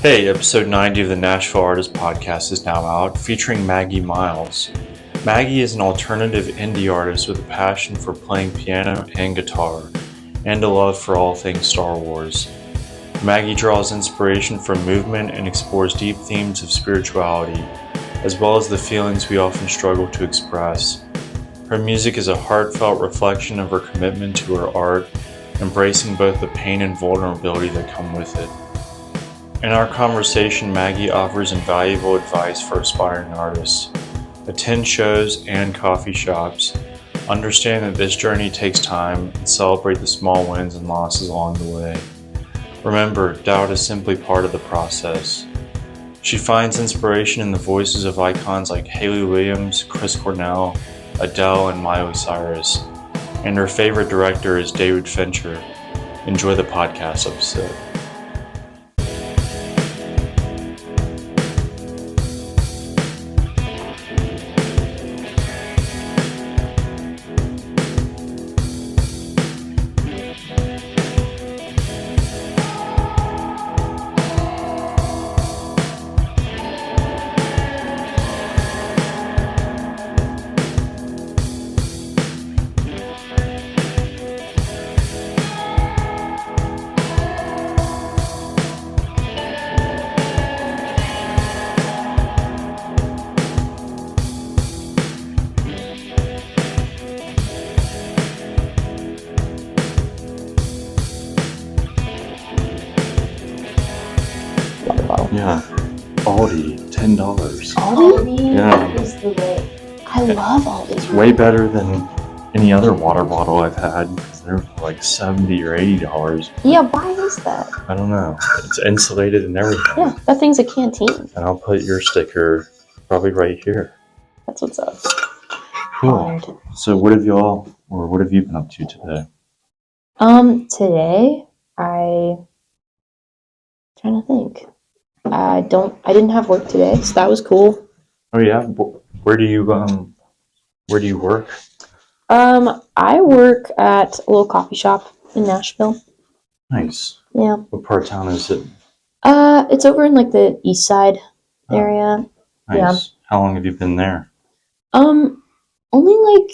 Hey, episode 90 of the Nashville Artist Podcast is now out, featuring Maggie Miles. Maggie is an alternative indie artist with a passion for playing piano and guitar, and a love for all things Star Wars. Maggie draws inspiration from movement and explores deep themes of spirituality, as well as the feelings we often struggle to express. Her music is a heartfelt reflection of her commitment to her art, embracing both the pain and vulnerability that come with it. In our conversation, Maggie offers invaluable advice for aspiring artists. Attend shows and coffee shops. Understand that this journey takes time and celebrate the small wins and losses along the way. Remember, doubt is simply part of the process. She finds inspiration in the voices of icons like Hayley Williams, Cornell, Adele, and Miley Cyrus. And her favorite director is David Fincher. Enjoy the podcast episode. Yeah, Aldi, $10. Aldi? Yeah. Is the way. I love Aldi. It's way better than any other water bottle I've had. They're like $70 or $80. Yeah, why is that? I don't know. It's insulated and everything. Yeah, that thing's a canteen. And I'll put your sticker probably right here. That's what's up. Cool. Honored. So what have you been up to today? Today trying to think. I didn't have work today, so that was cool. Oh yeah? Where do you work? I work at a little coffee shop in Nashville. Nice. Yeah. What part of town is it? It's over in like the east side area. Nice. Yeah. How long have you been there? Only like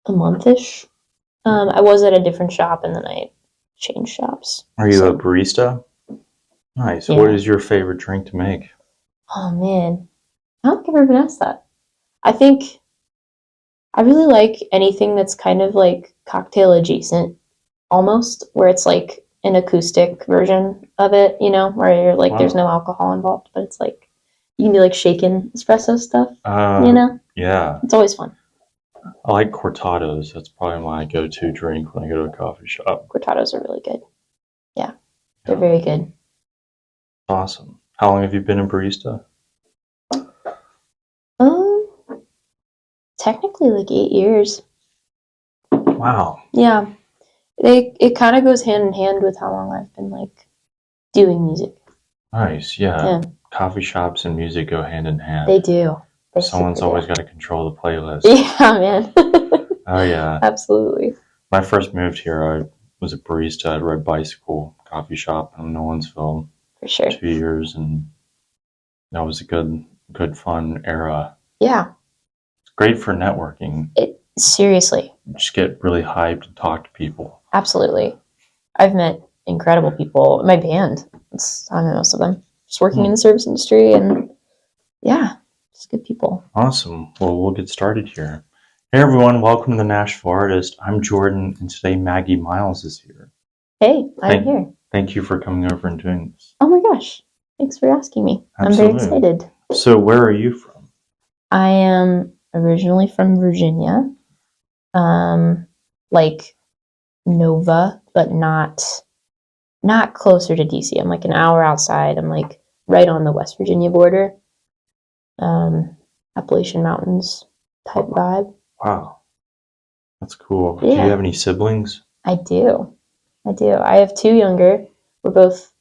a month-ish. I was at a different shop and then I changed shops. Are you a barista? Nice. Yeah. What is your favorite drink to make? Oh man, I don't think I've ever been asked that. I think I really like anything that's kind of like cocktail adjacent, almost, where it's like an acoustic version of it, where you're like, There's no alcohol involved, but it's like you can do like shaken espresso stuff, Yeah. It's always fun. I like cortados. That's probably my go-to drink when I go to a coffee shop. Cortados are really good. Yeah, they're very good. Awesome. How long have you been a barista? Technically like 8 years. Wow. Yeah. It kind of goes hand in hand with how long I've been like doing music. Nice. Yeah. Coffee shops and music go hand in hand. They do. Someone's always got to control the playlist. Yeah, man. Oh yeah. Absolutely. When I first moved here, I was a barista at Red Bicycle coffee shop in Nolensville. For sure. 2 years, and that was a good fun era. Yeah. It's great for networking. Seriously. You just get really hyped and talk to people. Absolutely. I've met incredible people. My band, I don't know most of them, just working in the service industry, and yeah, just good people. Awesome. Well, we'll get started here. Hey everyone, welcome to the Nashville Artist. I'm Jordan, and today Maggie Miles is here. Hey, I'm here. Thank you for coming over and doing this. Oh my gosh. Thanks for asking me. Absolutely. I'm very excited. So where are you from? I am originally from Virginia. Like Nova, but not closer to DC. I'm like an hour outside. I'm like right on the West Virginia border. Appalachian Mountains type vibe. Wow. That's cool. Yeah. Do you have any siblings? I do. I have two younger. We're both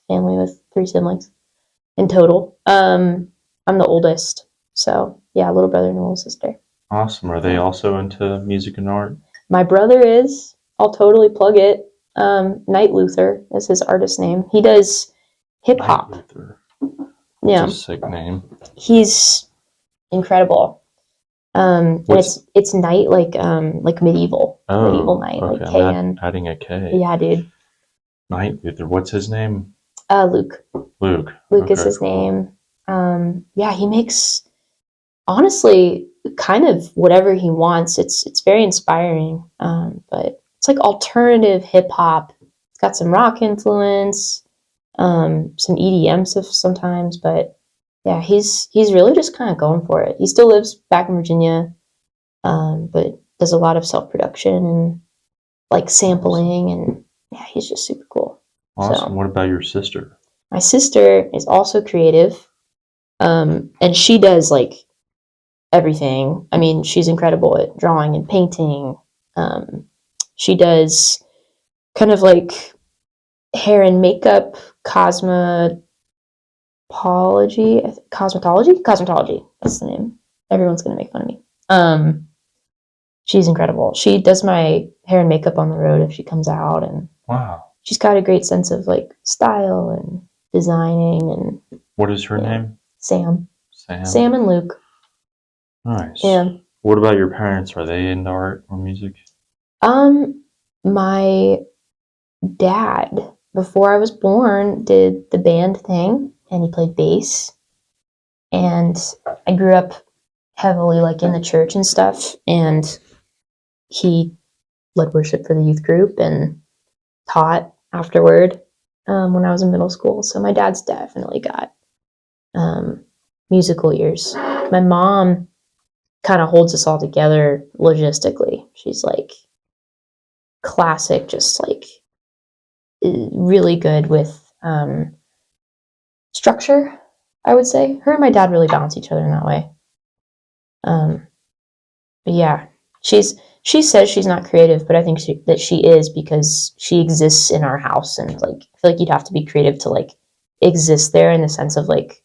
family with 3 siblings in total. I'm the oldest. So, yeah, a little brother and a little sister. Awesome. Are they also into music and art? My brother is. I'll totally plug it. Night Luther is his artist name. He does hip hop. Luther. Yeah, It's a sick name. he's incredible. It's night like medieval night, okay. like I'm KN. adding a K. Yeah, dude. Knight Luther. What's his name? Luke. Luke. Luke is Okay, his cool. name. Yeah, he makes honestly kind of whatever he wants. It's very inspiring. But it's like alternative hip hop. It's got some rock influence, some EDM stuff sometimes, but yeah, he's really just kind of going for it. He still lives back in Virginia, but does a lot of self production and like sampling, and yeah, he's just super cool. Awesome. So What about your sister? my sister is also creative, and she does like everything. I mean, she's incredible at drawing and painting. She does kind of like hair and makeup, cosmetology. That's the name. Everyone's gonna make fun of me. She's incredible. She does my hair and makeup on the road if she comes out, and Wow. she's got a great sense of like style and designing. And What is her name? Sam Sam. and Luke. Nice. Yeah. What about your parents? Are they into art or music? My dad, before I was born, did the band thing, and he played bass. And I grew up heavily like in the church and stuff, and he led worship for the youth group and taught afterward when I was in middle school. So my dad's definitely got musical ears. My mom kind of holds us all together logistically. She's like classic, just like really good with structure, I would say. Her and my dad really balance each other in that way. But yeah, she says she's not creative, but I think that she is, because she exists in our house, and like I feel like you'd have to be creative to like exist there in the sense of like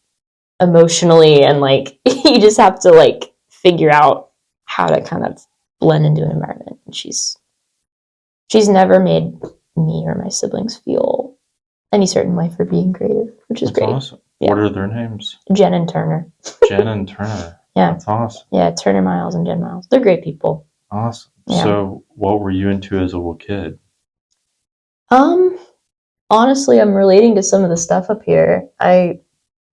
emotionally, and like you just have to like figure out how to kind of blend into an environment. And she's never made me or my siblings feel any certain way for being creative, which is That's great. awesome. Yeah. What are their names? Jen and Turner. Jen and Turner. Yeah. That's awesome. Yeah, Turner Miles and Jen Miles. They're great people. Awesome. Yeah. So, what were you into as a little kid? Honestly, I'm relating to some of the stuff up here. I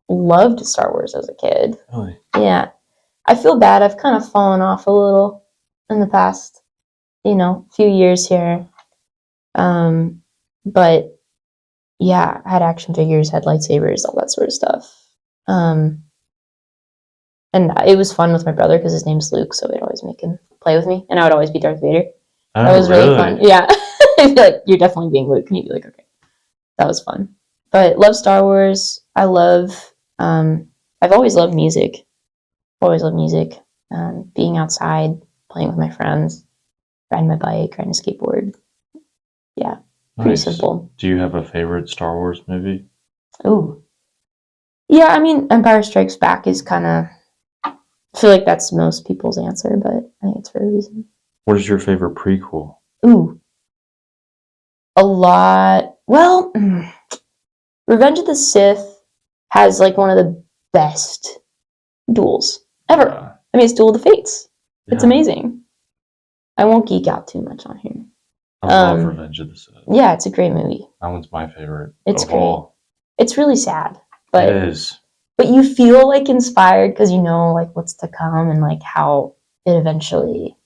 loved Star Wars as a kid. Really? Yeah. I feel bad. I've kind of fallen off a little in the past, few years here. But yeah, I had action figures, had lightsabers, all that sort of stuff. And it was fun with my brother because his name's Luke, so I'd always make him play with me, and I would always be Darth Vader. Oh, that was really fun. Yeah. I'd be like, you're definitely being Luke, and he'd be like, okay. That was fun. But love Star Wars. I love, I've always loved music. Always loved music. Being outside, playing with my friends, riding my bike, riding a skateboard. Yeah, pretty nice. simple. Do you have a favorite Star Wars movie? Ooh. Yeah, I mean, Empire Strikes Back is kind of, I feel like that's most people's answer, but I think it's for a reason. What is your favorite prequel? Ooh. A lot. Well, Revenge of the Sith has like one of the best duels ever. Yeah. I mean, it's Duel of the Fates. It's Yeah. amazing. I won't geek out too much on here. I love Revenge of the Sith. Yeah, it's a great movie. That one's my favorite. It's of great. all. It's really sad, but It is. But you feel like inspired because you know like what's to come and like how it eventually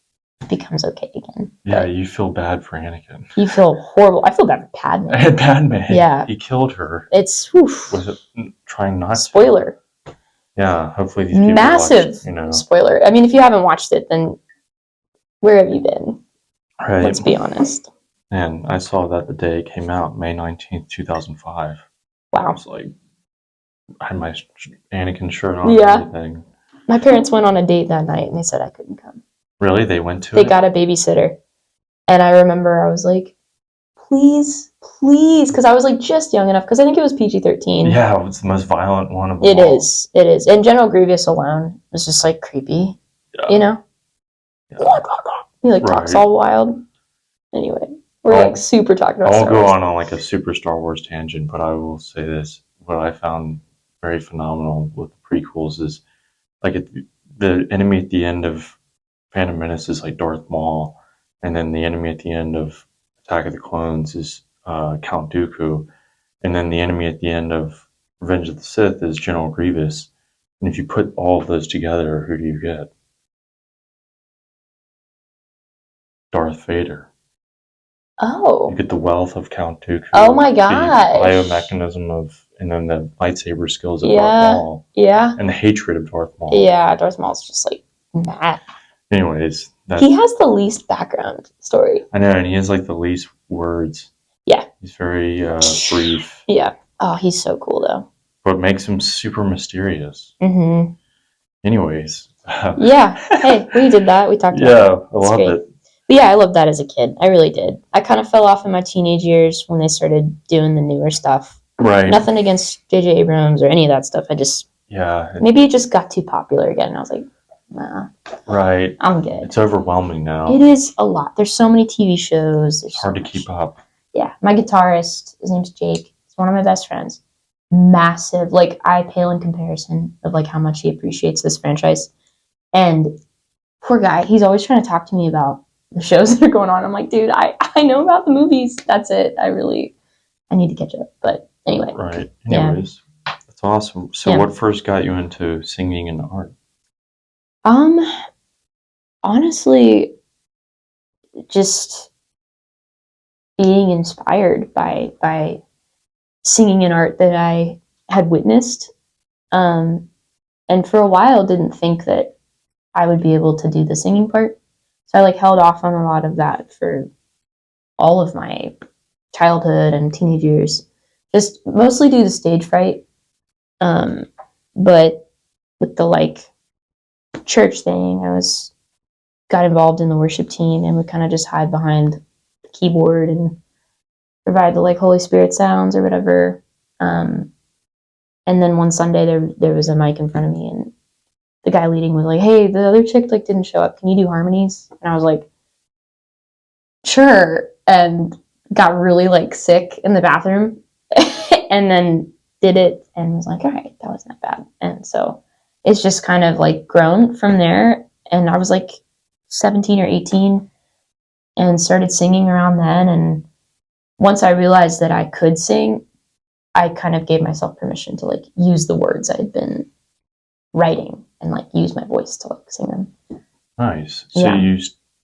becomes okay again. Yeah, But you feel bad for Anakin. you feel horrible. I feel bad for Padme. Padme. Yeah. He killed her. It's Was it trying not spoiler. to? Yeah, hopefully these people Massive watch, spoiler. I mean, if you haven't watched it, then where have you been? Right. Let's be honest. And I saw that the day it came out, May 19th, 2005. I Wow. was like, I had my Anakin shirt on Yeah. and everything. My parents went on a date that night and they said I couldn't come. Really? They went to They it? got a babysitter. And I remember I was like, please, because I was like just young enough, because I think it was PG-13. Yeah, it was the most violent one of them It all. is. It is. And General Grievous alone was just like creepy, Yeah. Yeah. He like talks all wild. Anyway, we're like super talking about I'll Star go Wars. on like a super Star Wars tangent, but I will say this. what I found very phenomenal with the prequels is like the enemy at the end of Phantom Menace is like Darth Maul, and then the enemy at the end of Attack of the Clones is Count Dooku, and then the enemy at the end of Revenge of the Sith is General Grievous. And if you put all of those together, who do you get? Darth Vader. Oh. You get the wealth of Count Dooku. Oh my the gosh. biomechanism of, and then the lightsaber skills of Yeah. Darth Maul. Yeah. And the hatred of Darth Maul. Yeah, Darth Maul's just like mad. Anyways, He has the least background story. I know, and he has like the least words. Yeah. He's very brief. Yeah. Oh, he's so cool though. What makes him super mysterious. Mm-hmm. Anyways. Yeah. Hey, we did that. We talked about it. Yeah, I loved it. But yeah, I loved that as a kid. I really did. I kind of fell off in my teenage years when they started doing the newer stuff. Right. Nothing against J.J. Abrams or any of that stuff. Maybe it just got too popular again. And I was like, nah. Right. I'm good. It's overwhelming now. It is a lot. There's so many TV shows. It's hard to keep up. Yeah. My guitarist, his name's Jake. He's one of my best friends. Massive. Like, I pale in comparison of like how much he appreciates this franchise. And poor guy, he's always trying to talk to me about the shows that are going on. I'm like, dude, I know about the movies. That's it. I need to catch up. But anyway. Right. Anyways, that's awesome. So what first got you into singing and art? Honestly, just being inspired by singing and art that I had witnessed. And for a while didn't think that I would be able to do the singing part. So I like held off on a lot of that for all of my childhood and teenage years. Just mostly due to stage fright. But with the like church thing, got involved in the worship team and would kind of just hide behind the keyboard and provide the like Holy Spirit sounds or whatever. And then one Sunday there was a mic in front of me and the guy leading was like, "Hey, the other chick like didn't show up. Can you do harmonies?" And I was like, "Sure." And got really like sick in the bathroom and then did it and was like, "All right, that wasn't that bad." And so it's just kind of like grown from there. And I was like 17 or 18 and started singing around then. And once I realized that I could sing, I kind of gave myself permission to like use the words I had been writing and like use my voice to like sing them. Nice. So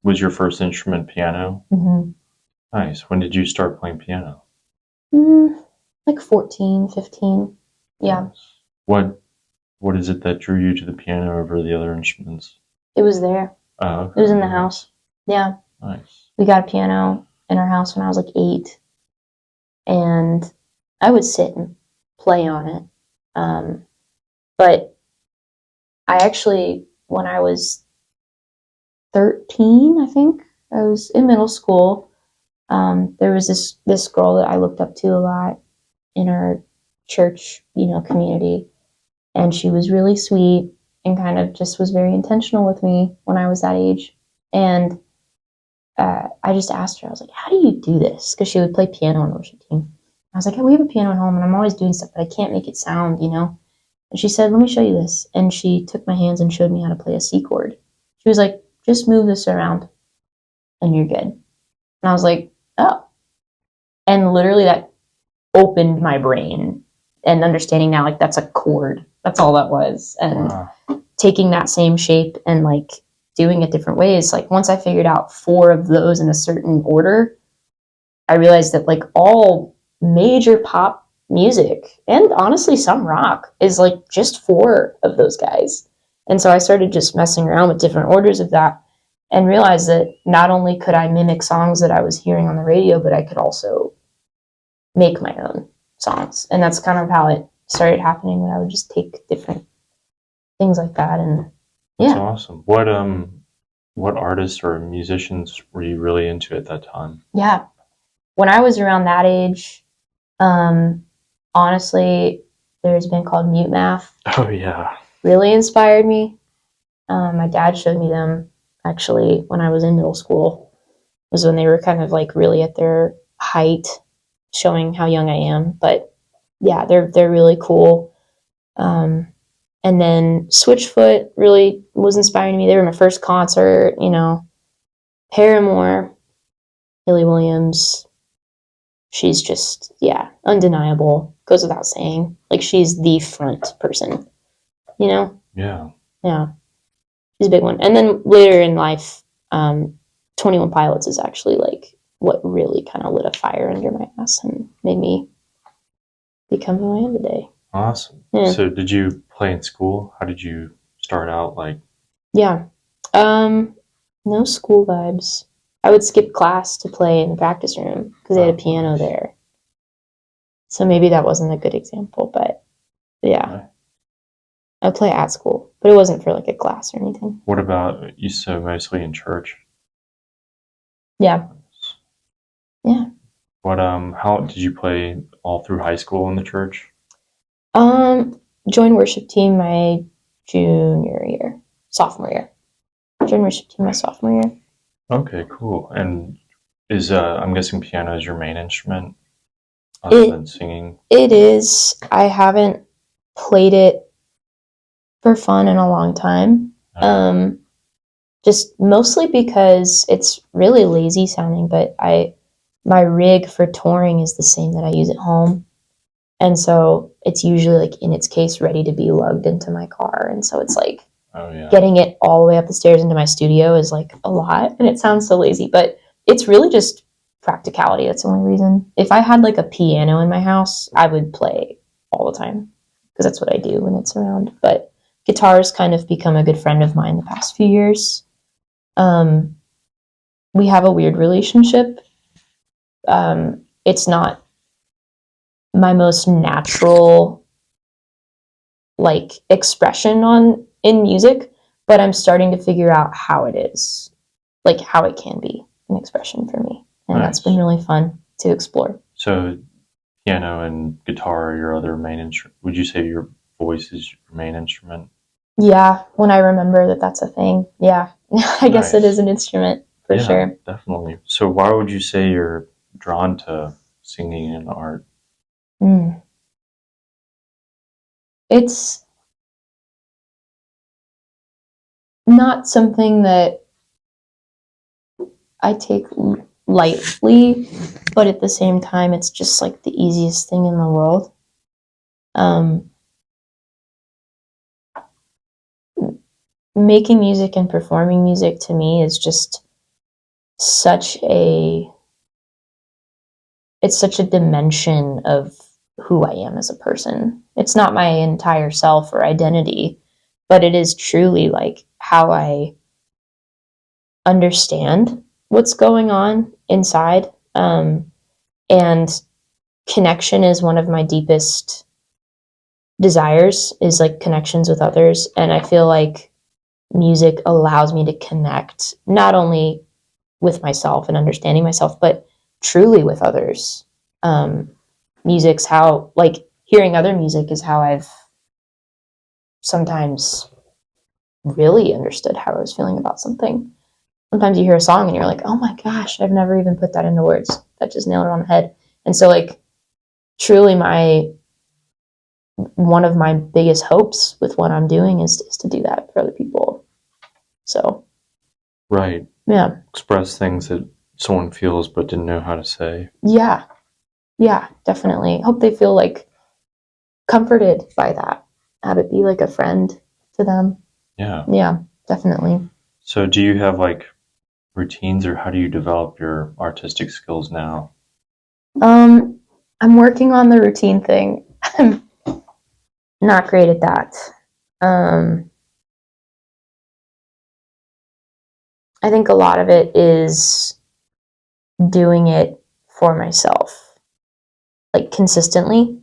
was your first instrument piano? Mm-hmm. Nice. When did you start playing piano? Like 14, 15. Yeah. Nice. What is it that drew you to the piano over the other instruments? It was there. Oh, okay. It was in the house. Yeah. Nice. We got a piano in our house when I was like 8. And I would sit and play on it. But I actually, when I was 13, I think, I was in middle school. There was this girl that I looked up to a lot in our church, community. And she was really sweet and kind of just was very intentional with me when I was that age. And I just asked her, I was like, "How do you do this?" Because she would play piano on the worship team. I was like, "We have a piano at home and I'm always doing stuff, but I can't make it sound, And she said, "Let me show you this." And she took my hands and showed me how to play a C chord. She was like, "Just move this around and you're good." And I was like, "Oh." And literally that opened my brain and understanding now, like, that's a chord. That's all that was. And taking that same shape and like doing it different ways. Like once I figured out 4 of those in a certain order, I realized that like all major pop music and honestly some rock is like just 4 of those guys. And so I started just messing around with different orders of that and realized that not only could I mimic songs that I was hearing on the radio, but I could also make my own songs. And that's kind of how it started happening, when I would just take different things like that. And That's awesome. What artists or musicians were you really into at that time? Yeah. When I was around that age, honestly, there's a band called Mute Math. Oh, yeah. Really inspired me. My dad showed me them, actually, when I was in middle school. It was when they were kind of like really at their height, showing how young I am. But yeah, they're really cool. And then Switchfoot really was inspiring to me. They were my first concert, you know. Paramore, Hayley Williams, she's just, yeah, undeniable. Goes without saying. Like, she's the front person, you know? Yeah. Yeah. She's a big one. And then later in life, 21 Pilots is actually like what really kind of lit a fire under my ass and made me become who I am today. Awesome. Yeah. So did you play in school? How did you start out? Like, Yeah. No school vibes. I would skip class to play in the practice room because they had a piano there. So maybe that wasn't a good example, but yeah. okay. I'd play at school, but it wasn't for like a class or anything. What about you? So mostly in church? Yeah. Yeah. What how did you play all through high school in the church? Joined worship team my sophomore year. Joined worship team my sophomore year. Okay, cool. And is I'm guessing piano is your main instrument other than singing? It is. I haven't played it for fun in a long time. Okay. Just mostly because it's really lazy sounding, but my rig for touring is the same that I use at home. And so it's usually like in its case ready to be lugged into my car. And so it's like getting it all the way up the stairs into my studio is like a lot. And it sounds so lazy, but it's really just practicality. That's the only reason. If I had like a piano in my house, I would play all the time because that's what I do when it's around. But guitar's kind of become a good friend of mine the past few years. We have a weird relationship. It's not my most natural like expression in music, but I'm starting to figure out how it is, like how it can be an expression for me, and Nice. That's been really fun to explore. So piano and guitar are your other main instrument. Would you say your voice is your main instrument? Yeah, when I remember that that's a thing. Yeah, I guess it Nice. is an instrument for Yeah, sure. definitely. So why would you say you're drawn to singing and art? It's not something that I take lightly, but at the same time, it's just like the easiest thing in the world. Making music and performing music to me is just such a it's such a dimension of who I am as a person. It's not my entire self or identity, but it is truly like how I understand what's going on inside. And connection is one of my deepest desires, is like connections with others. And I feel like music allows me to connect not only with myself and understanding myself, but truly with others. Music's how, like, hearing other music is how I've sometimes really understood how I was feeling about something. Sometimes you hear a song and you're like, oh my gosh, I've never even put that into words. That just nailed it on the head. And so, like, truly one of my biggest hopes with what I'm doing is to do that for other people. So, right. Yeah. Express things that someone feels but didn't know how to say. Yeah. Yeah, definitely. Hope they feel like comforted by that. Have it be like a friend to them. Yeah. Yeah, definitely. So do you have like routines, or how do you develop your artistic skills now? I'm working on the routine thing. I'm not great at that. I think a lot of it is doing it for myself, like consistently.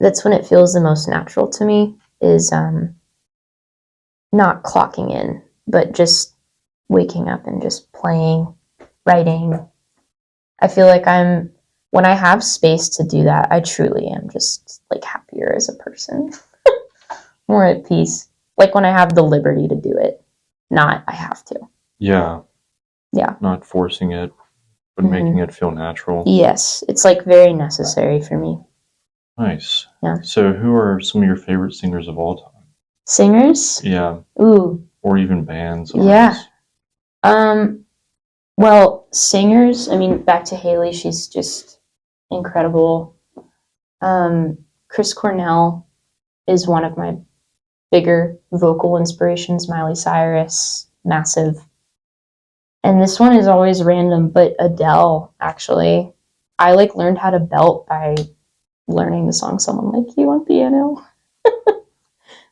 That's when it feels the most natural to me, is not clocking in, but just waking up and just playing, writing. I feel like when I have space to do that, I truly am just like happier as a person, more at peace. Like when I have the liberty to do it, not I have to. Yeah. Yeah. Not forcing it, but making it feel natural. Yes. It's like very necessary for me. Nice. Yeah. So who are some of your favorite singers of all time? Singers? Yeah. Ooh. Or even bands, Yeah. artists. Well, singers, I mean, back to Hayley, she's just incredible. Chris Cornell is one of my bigger vocal inspirations. Miley Cyrus, massive. And this one is always random, but Adele, actually. I like learned how to belt by learning the song Someone Like You on piano.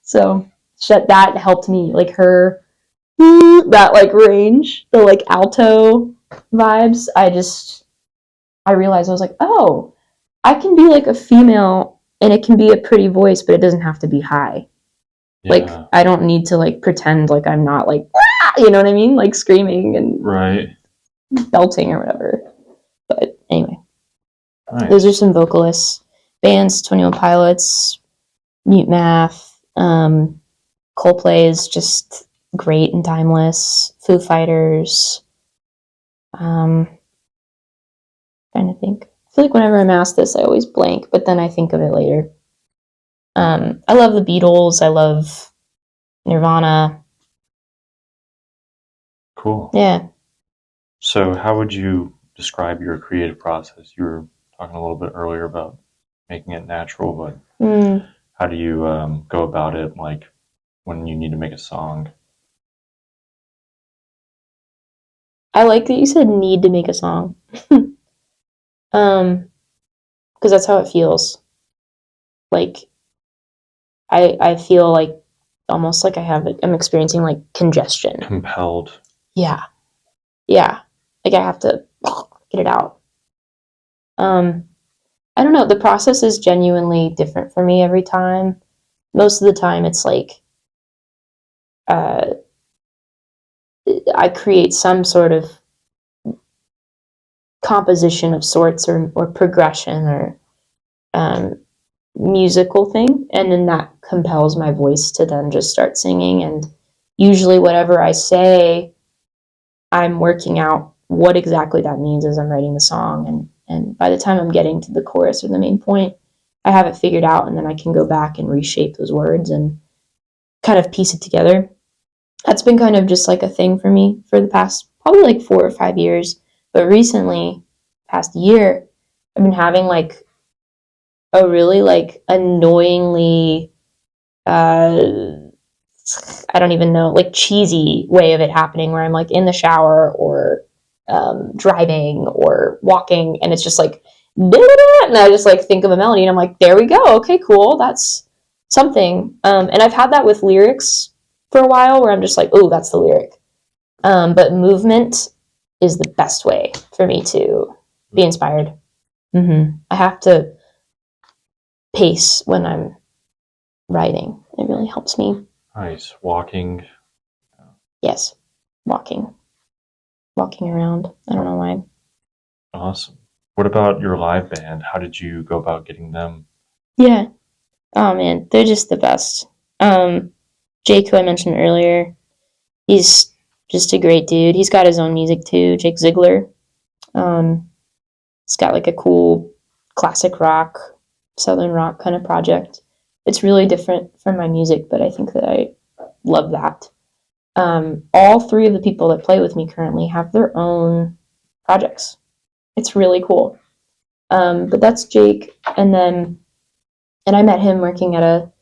So that helped me, like her, that like range, the like alto vibes. I realized I was like, oh, I can be like a female and it can be a pretty voice, but it doesn't have to be high. Like, Yeah. I don't need to like pretend like I'm not like, you know what I mean? Like screaming and Right. belting or whatever. But anyway, Nice. those are some vocalists. Bands, 21 Pilots, Mute Math, Coldplay is just great and timeless. Foo Fighters. Trying to think. I feel like whenever I'm asked this, I always blank, but then I think of it later. I love the Beatles. I love Nirvana. Cool. Yeah. So how would you describe your creative process? You were talking a little bit earlier about making it natural, but how do you go about it, like when you need to make a song? I like that you said need to make a song. Because that's how it feels. Like I feel like almost like I'm experiencing like congestion. Compelled. Yeah. Yeah. Like I have to get it out. I don't know. The process is genuinely different for me every time. Most of the time, it's like uh, I create some sort of composition of sorts or progression or um, musical thing, and then that compels my voice to then just start singing. And usually, whatever I say, I'm working out what exactly that means as I'm writing the song. And by the time I'm getting to the chorus or the main point, I have it figured out, and then I can go back and reshape those words and kind of piece it together. That's been kind of just like a thing for me for the past probably like 4 or 5 years. But recently, past year, I've been having like a really like annoyingly I don't even know, like cheesy way of it happening where I'm like in the shower or driving or walking and it's just like, and I just like think of a melody and I'm like, there we go. Okay, cool. That's something. And I've had that with lyrics for a while where I'm just like, oh, that's the lyric. But movement is the best way for me to be inspired. I have to pace when I'm writing. It really helps me. Nice. Walking. Yes, walking around. I don't know why. Awesome. What about your live band? How did you go about getting them? Yeah. Oh man, they're just the best. Jake, who I mentioned earlier, he's just a great dude. He's got his own music too, Jake Ziegler. He's got like a cool classic rock, southern rock kind of project. It's really different from my music, but I think that I love that. All three of the people that play with me currently have their own projects. It's really cool. But that's Jake, and I met him working at a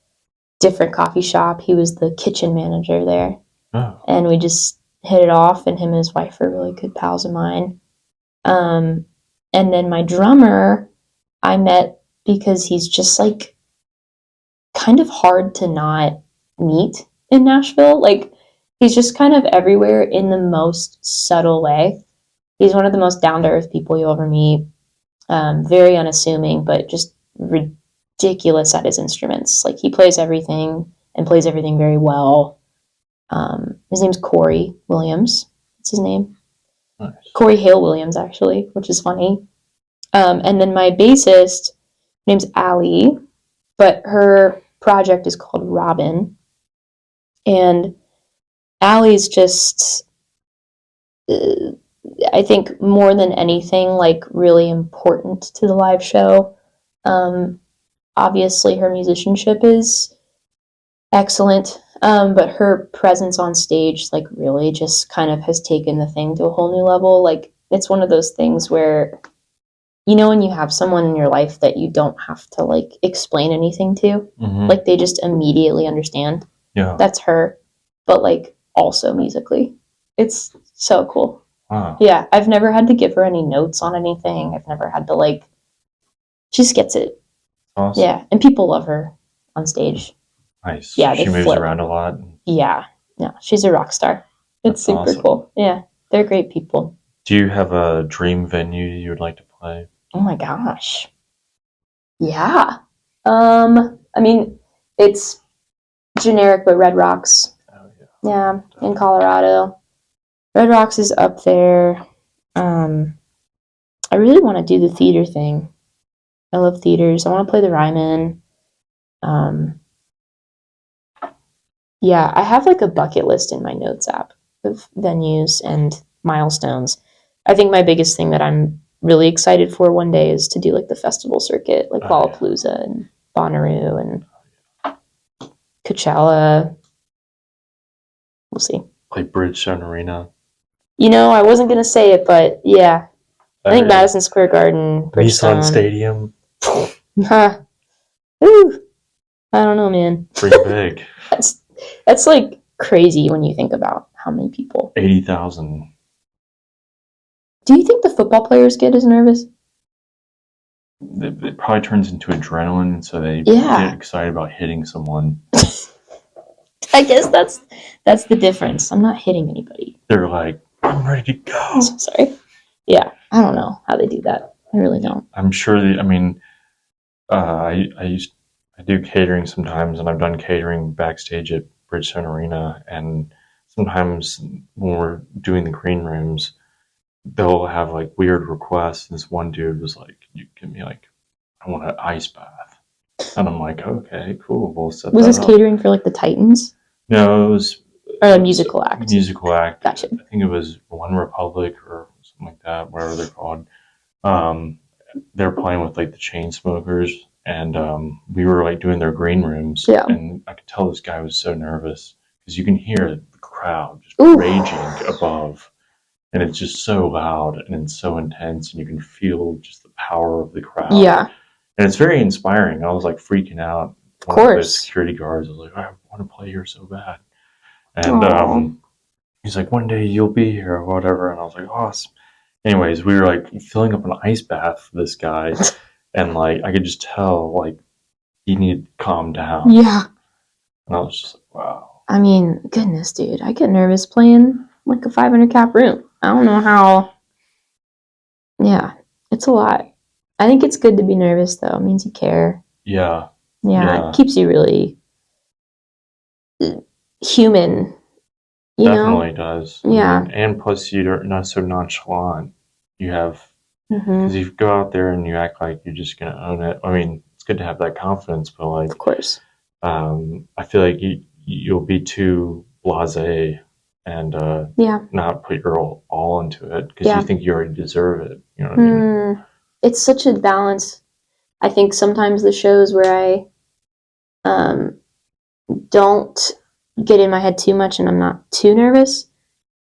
different coffee shop. He was the kitchen manager there, and we just hit it off. And him and his wife are really good pals of mine. And then my drummer, I met because he's just like kind of hard to not meet in Nashville. Like he's just kind of everywhere in the most subtle way. He's one of the most down to earth people you'll ever meet. Very unassuming, but just ridiculous at his instruments. Like he plays everything and plays everything very well. His name's Corey Williams. That's his name. Nice. Corey Hale Williams, actually, which is funny. And then my bassist, name's Allie, but her project is called Robin. And Allie's just, I think, more than anything, like really important to the live show. obviously her musicianship is excellent, but her presence on stage, like, really just kind of has taken the thing to a whole new level. Like, it's one of those things where, when you have someone in your life that you don't have to, like, explain anything to, like, they just immediately understand. Yeah. That's her, but, like, also musically. It's so cool. Wow. Yeah, I've never had to give her any notes on anything. I've never had to, like, she just gets it. Awesome. Yeah, and people love her on stage. Nice. Yeah, she moves around a lot. Yeah, no, she's a rock star. It's super awesome. cool. Yeah, they're great people. Do you have a dream venue you would like to play? Oh my gosh. Yeah. I mean, it's generic, but Red Rocks. Oh, yeah. Yeah, in Colorado. Red Rocks is up there. I really want to do the theater thing. I love theaters. I want to play the Ryman. Yeah, I have like a bucket list in my notes app of venues and milestones. I think my biggest thing that I'm really excited for one day is to do like the festival circuit, like Lollapalooza and Bonnaroo and Coachella. We'll see. Like Bridgestone Arena. I wasn't gonna say it, but yeah, I think Madison Square Garden, Bridgestone. Nissan Stadium. Ooh, I don't know, man. Pretty big. That's like crazy when you think about how many people. 80,000. Do you think the football players get as nervous? It probably turns into adrenaline, so they get excited about hitting someone. I guess that's the difference. I'm not hitting anybody. They're like, I'm ready to go. Sorry. Yeah, I don't know how they do that. I really don't. I'm sure I do catering sometimes, and I've done catering backstage at Bridgestone Arena, and sometimes when we're doing the green rooms, they'll have like weird requests. This one dude was like, "You give me like, I want an ice bath," and I'm like, "Okay, cool, we'll set that up." Was this catering for like the Titans? No, it was a musical act. Musical act. Gotcha. I think it was One Republic or something like that, whatever they're called. They're playing with like the Chainsmokers, and we were like doing their green rooms, and I could tell this guy was so nervous because you can hear the crowd just raging above, and it's just so loud and it's so intense, and you can feel just the power of the crowd. Yeah, and it's very inspiring. I was like freaking out. Of course, the security guards was like, "I want to play here so bad," and he's like, "One day you'll be here," or whatever, and I was like, "Awesome." Anyways, we were like filling up an ice bath for this guy, and like I could just tell like he needed to calm down. Yeah. And I was just like, wow. I mean, goodness, dude, I get nervous playing like a 500 cap room. I don't know how. Yeah, it's a lot. I think it's good to be nervous though. It means you care. Yeah. Yeah, it keeps you really human. Definitely does. Yeah. And plus, you're not so nonchalant. You have, because you go out there and you act like you're just going to own it. I mean, it's good to have that confidence, but like, of course, I feel like you'll be too blasé and not put your all into it because you think you already deserve it. You know what I mean? It's such a balance. I think sometimes the shows where I don't get in my head too much and I'm not too nervous,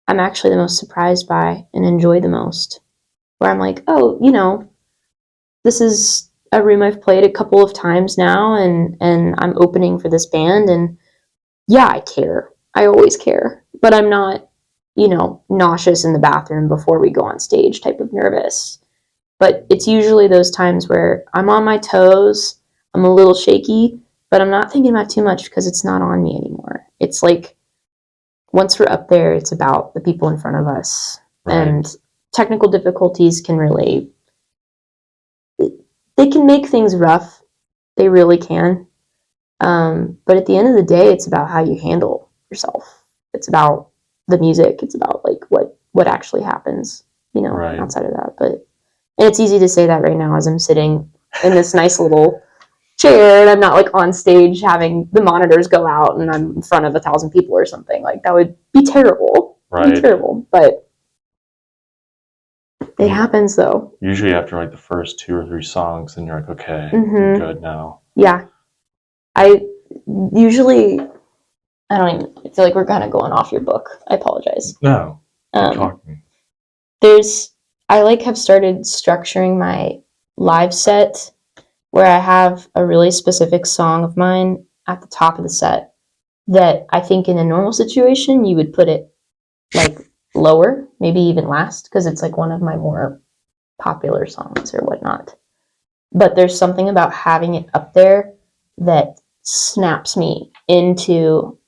I'm actually the most surprised by and enjoy the most. Where I'm like, oh, this is a room I've played a couple of times now, and I'm opening for this band, and yeah, I care. I always care. But I'm not, nauseous in the bathroom before we go on stage type of nervous. But it's usually those times where I'm on my toes, I'm a little shaky, but I'm not thinking about too much because it's not on me anymore. It's like, once we're up there, it's about the people in front of us. Right. And technical difficulties can really, they can make things rough. They really can. But at the end of the day, it's about how you handle yourself. It's about the music. It's about like what actually happens, outside of that. And it's easy to say that right now as I'm sitting in this nice little chair and I'm not like on stage having the monitors go out and I'm in front of 1,000 people or something. Like that would be terrible. Right. It'd be terrible. But it happens though. Usually after like the first 2 or 3 songs, then you're like, okay, I'm good now. Yeah. I usually, I don't even I feel like we're kind of going off your book. I apologize. No, keep Um, talking. I like have started structuring my live set where I have a really specific song of mine at the top of the set that I think in a normal situation you would put it like lower, maybe even last, because it's like one of my more popular songs or whatnot. But there's something about having it up there that snaps me into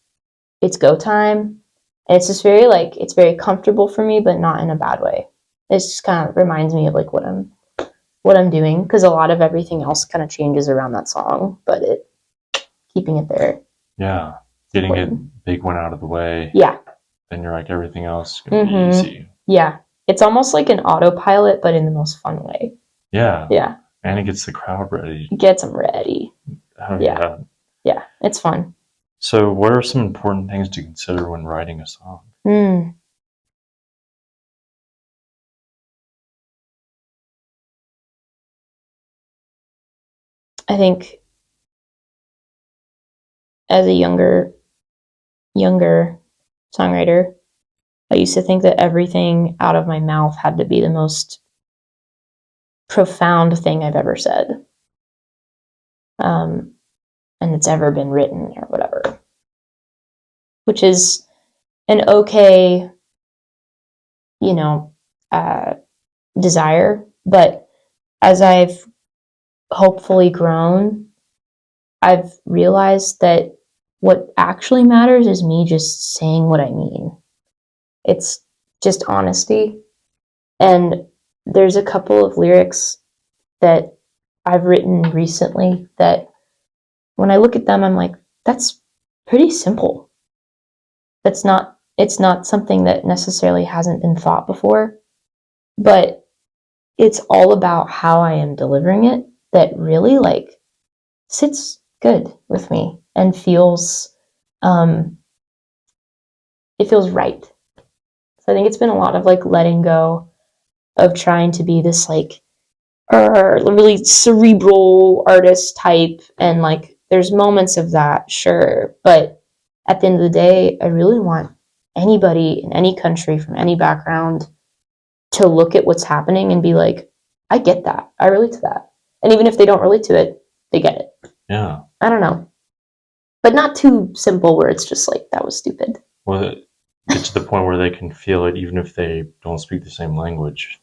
it's go time. And it's just very like it's very comfortable for me, but not in a bad way. It just kind of reminds me of like what I'm doing because a lot of everything else kind of changes around that song, but it keeping it there. Yeah, getting it big one out of the way. Yeah. Then you're like everything else is gonna be easy. Yeah, it's almost like an autopilot, but in the most fun way. Yeah. Yeah. And it gets the crowd ready. It gets them ready. Oh yeah. Yeah, it's fun. So, what are some important things to consider when writing a song? I think as a younger songwriter, I used to think that everything out of my mouth had to be the most profound thing I've ever said. And it's ever been written or whatever. Which is an okay, desire. But as I've hopefully grown, I've realized that what actually matters is me just saying what I mean. It's just honesty. And there's a couple of lyrics that I've written recently that when I look at them, I'm like, that's pretty simple. It's not something that necessarily hasn't been thought before, but it's all about how I am delivering it that really like sits good with me and it feels right. So I think it's been a lot of like letting go of trying to be this like really cerebral artist type, and like there's moments of that, sure, but at the end of the day, I really want anybody in any country from any background to look at what's happening and be like, I get that. I relate to that. And even if they don't relate to it, they get it. Yeah. I don't know. But not too simple where it's just like, that was stupid. Well, get to the point where they can feel it even if they don't speak the same language.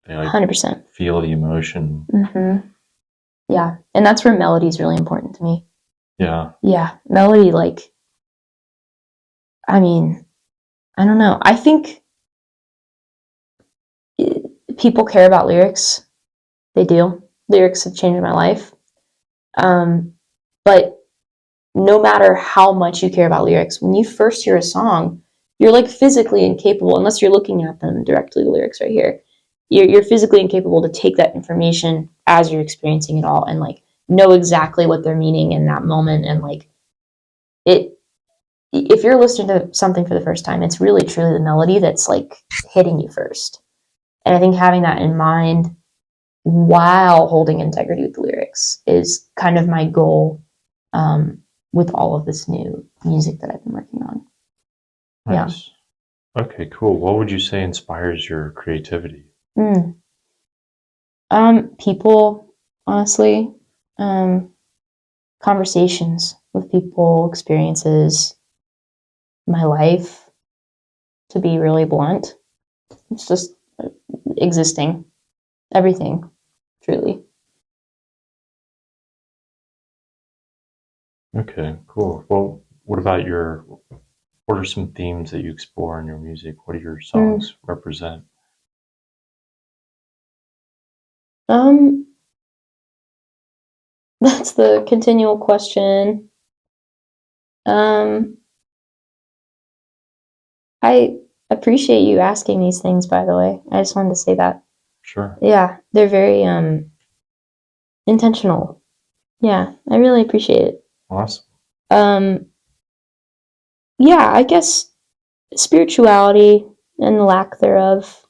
They like 100%. feel the emotion. Mm-hmm. Yeah. And that's where melody is really important to me. Yeah. Yeah. Melody, like, I mean, I don't know. I think people care about lyrics. They do. Lyrics have changed my life. But no matter how much you care about lyrics, when you first hear a song, you're like physically incapable, unless you're looking at them directly, the lyrics right here. You're physically incapable to take that information as you're experiencing it all and like know exactly what they're meaning in that moment. And like it, if you're listening to something for the first time, it's really truly the melody that's like hitting you first. And I think having that in mind while holding integrity with the lyrics is kind of my goal with all of this new music that I've been working on. Nice. Yeah. Okay, cool. What would you say inspires your creativity? People, honestly, conversations with people, experiences, my life, to be really blunt. It's just existing. Everything, truly. Okay, cool. Well, what are some themes that you explore in your music? What do your songs represent? That's the continual question. I appreciate you asking these things, by the way. I just wanted to say that. Sure. Yeah, they're very intentional. Yeah, I really appreciate it. Awesome. Yeah, I guess spirituality and the lack thereof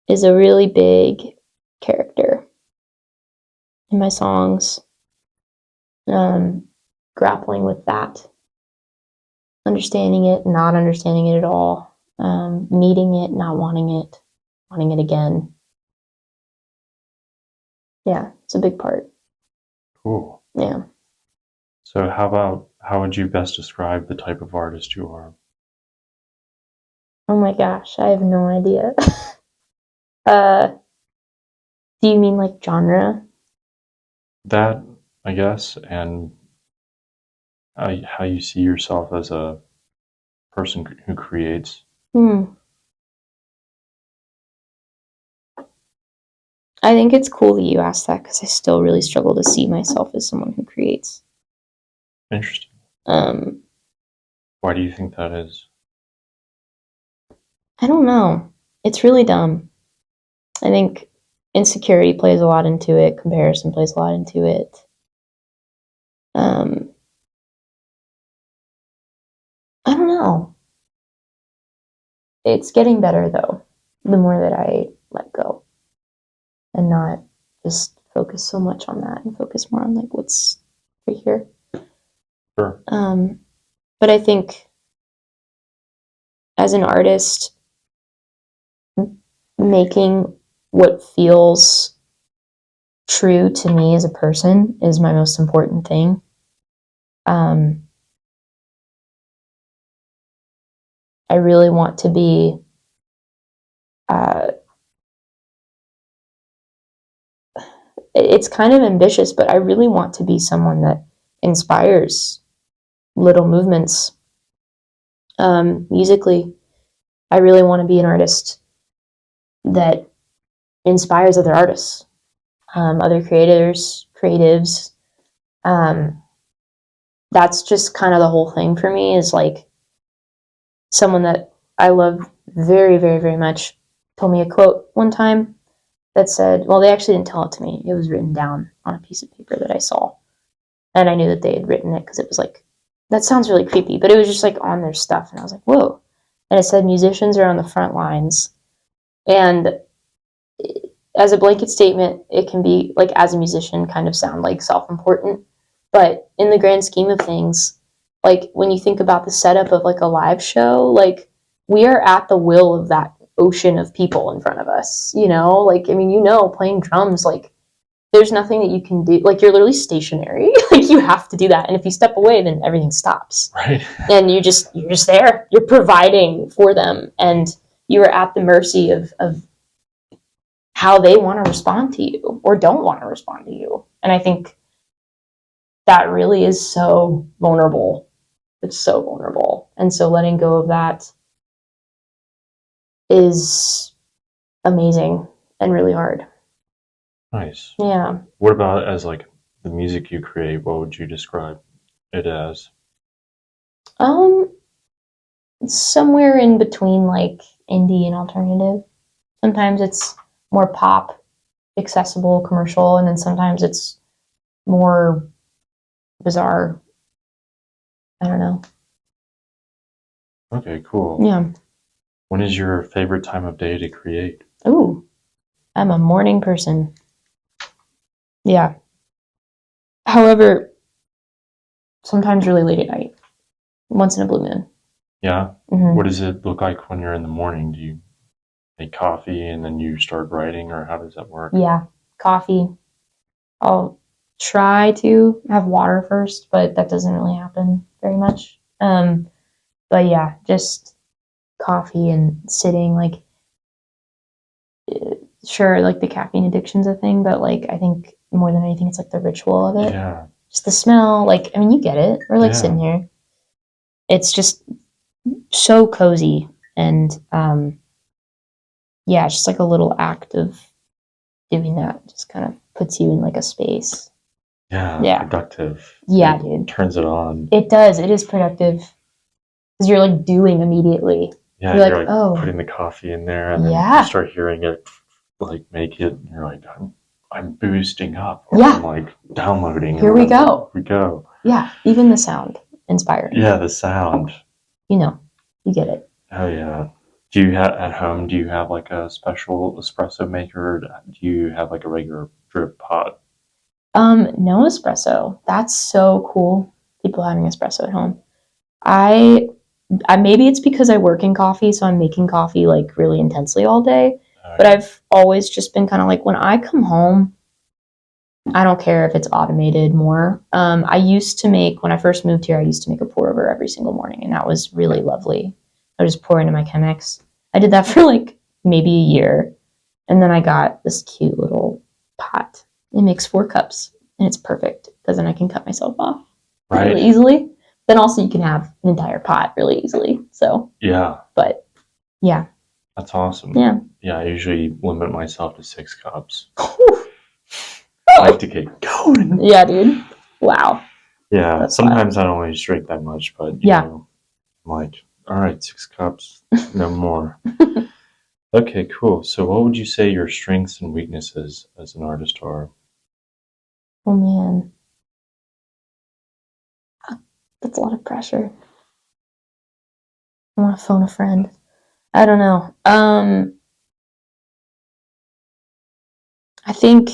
is a really big character in my songs, grappling with that, understanding it, not understanding it at all, needing it, not wanting it again. Yeah, it's a big part. Cool. Yeah. So how would you best describe the type of artist you are? Oh my gosh, I have no idea. Do you mean like genre? That, I guess, and how you see yourself as a person who creates. Hmm. I think it's cool that you asked that because I still really struggle to see myself as someone who creates. Interesting. Um, Why do you think that is? I don't know. It's really dumb. I think insecurity plays a lot into it. Comparison plays a lot into it. Um, I don't know. It's getting better though. The more that I let go and not just focus so much on that and focus more on like what's right here. Sure. But I think as an artist, making what feels true to me as a person is my most important thing. I really want to be it's kind of ambitious, but I really want to be someone that inspires little movements. Musically, I really want to be an artist that inspires other artists, other creatives. That's just kind of the whole thing for me is like someone that I love very, very, very much told me a quote one time that said, well, they actually didn't tell it to me. It was written down on a piece of paper that I saw. And I knew that they had written it because it was like, that sounds really creepy, but it was just like on their stuff. And I was like, whoa. And it said, musicians are on the front lines. And as a blanket statement, it can be like, as a musician, kind of sound like self-important. But in the grand scheme of things, like when you think about the setup of like a live show, like we are at the will of that ocean of people in front of us, you know? Like, I mean, you know, playing drums, like there's nothing that you can do. Like you're literally stationary. Like you have to do that. And if you step away, then everything stops. Right. And you're just there. You're providing for them. And you are at the mercy of how they want to respond to you or don't want to respond to you. And I think that really is so vulnerable. It's so vulnerable. And so letting go of that is amazing and really hard. Nice. Yeah. What about as like the music you create? What would you describe it as? Somewhere in between like indie and alternative. Sometimes it's more pop, accessible, commercial, and then sometimes it's more bizarre. I don't know. Okay, cool. Yeah. When is your favorite time of day to create? Ooh, I'm a morning person. Yeah. However, sometimes really late at night, once in a blue moon. Yeah. Mm-hmm. What does it look like when you're in the morning? Do you make coffee and then you start writing, or how does that work? Yeah, coffee. I'll try to have water first, but that doesn't really happen very much. But yeah, just coffee and sitting. Like, sure, like the caffeine addiction's a thing, but like I think more than anything, it's like the ritual of it. Yeah. Just the smell. Like, I mean, you get it. We're like Yeah. sitting here. It's just so cozy and yeah, it's just like a little act of doing that. Just kind of puts you in like a space. Yeah. Yeah. Productive. Yeah, It dude. turns it on. It does. It is productive because you're like doing immediately. Yeah. You're You're like, like oh, putting the coffee in there, and then yeah. you start hearing it like make it. And you're like, I'm boosting up. Or Yeah. I'm like downloading. Here we go. Here we go. Yeah. Even the sound, inspiring. Yeah, the sound. You know, you get it. Oh yeah. Do you have at home? Do you have like a special espresso maker? Or do you have like a regular drip pot? No espresso. That's so cool. People having espresso at home. I maybe it's because I work in coffee, so I'm making coffee like really intensely all day. But I've always just been kind of like when I come home, I don't care if it's automated more. I used to make, when I first moved here, I used to make a pour over every single morning, and that was really lovely. I would just pour into my Chemex. I did that for like maybe a year, and then I got this cute little pot. It makes 4 cups, and it's perfect because then I can cut myself off really easily. Then also you can have an entire pot really easily. So yeah, but yeah, that's awesome. Yeah, I usually limit myself to 6 cups. I like to get going. Yeah, dude. Wow. Yeah, That's sometimes I don't always drink that much, but you know, I'm like, all right, 6 cups, no more. Okay, cool. So what would you say your strengths and weaknesses as an artist are? Oh man, that's a lot of pressure. I want to phone a friend. I don't know. I think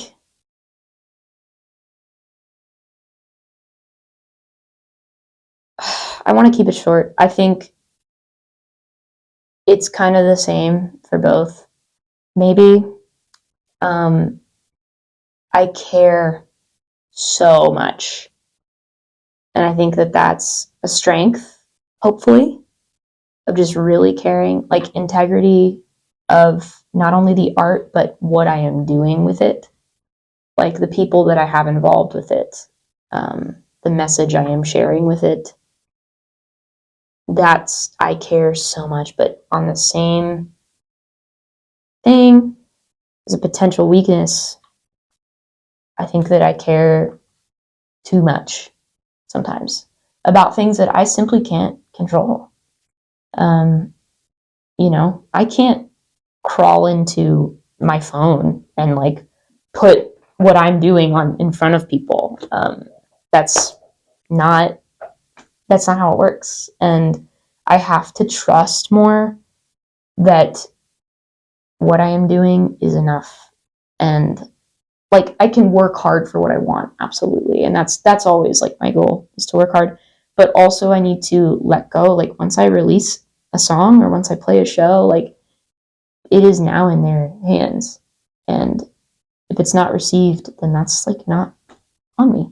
I want to keep it short. I think it's kind of the same for both. Maybe I care so much, and I think that that's a strength, hopefully, of just really caring, like integrity of not only the art but what I am doing with it, like the people that I have involved with it, the message I am sharing with it. That's, I care so much, but on the same thing as a potential weakness, I think that I care too much sometimes about things that I simply can't control. You know, I can't crawl into my phone and like put what I'm doing on in front of people. That's not that's not how it works, and I have to trust more that what I am doing is enough, and like I can work hard for what I want, absolutely, and that's always like my goal is to work hard, but also I need to let go. Like once I release a song or once I play a show, like it is now in their hands, and if it's not received, then that's like not on me.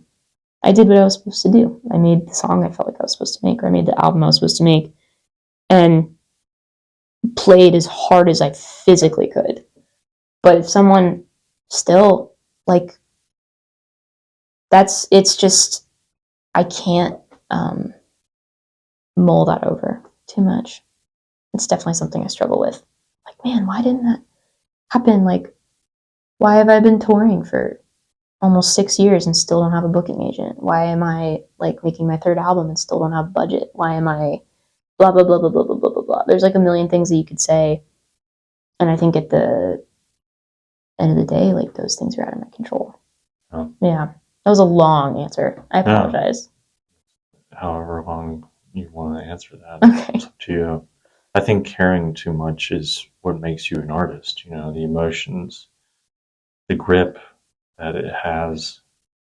I did what I was supposed to do. I made the song I felt like I was supposed to make, or I made the album I was supposed to make, and played as hard as I physically could. But if someone still like it's just I can't mull that over too much. It's definitely something I struggle with. Like, man, why didn't that happen? Like, why have I been touring for almost 6 years and still don't have a booking agent? Why am I like making my 3rd album and still don't have a budget? Why am I blah blah blah blah blah blah blah blah blah? There's like a million things that you could say, and I think at the end of the day, like those things are out of my control. Oh. Yeah, that was a long answer. I apologize. However long you want to answer that, Okay. It's up to you. I think caring too much is what makes you an artist. You know, the emotions, the grip that it has